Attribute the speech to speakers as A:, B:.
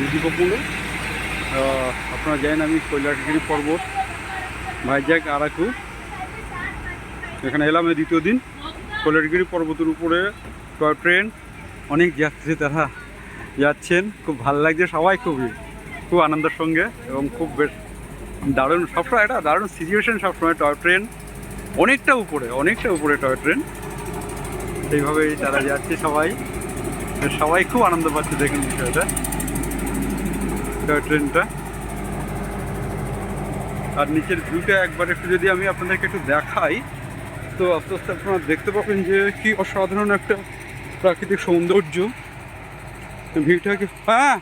A: আমি দীপক মূল্য। আপনারা জানেন আমি কৈলাসগিরি পর্বত, ভাইজ্যাক, আরাকু, এখানে এলাম এই দ্বিতীয় দিন। কৈলাসগিরি পর্বতের উপরে টয় ট্রেন, অনেক যাত্রী তারা যাচ্ছেন, খুব ভালো লাগছে, সবাই খুব আনন্দের সঙ্গে এবং খুব বেশ দারুণ, সবসময় একটা দারুণ সিচুয়েশন। সবসময় টয় ট্রেন অনেকটা উপরে টয় ট্রেন, সেইভাবেই তারা যাচ্ছে সবাই খুব আনন্দ পাচ্ছে। দেখুন বিষয়টা, টয় ট্রেনটা আর নিচের ভিউটা একবার একটু যদি আমি আপনাদেরকে একটু দেখাই, তো আস্তে আস্তে আপনারা দেখতে পাবেন যে কি অসাধারণ একটা প্রাকৃতিক সৌন্দর্য। ভিউটা কি, হ্যাঁ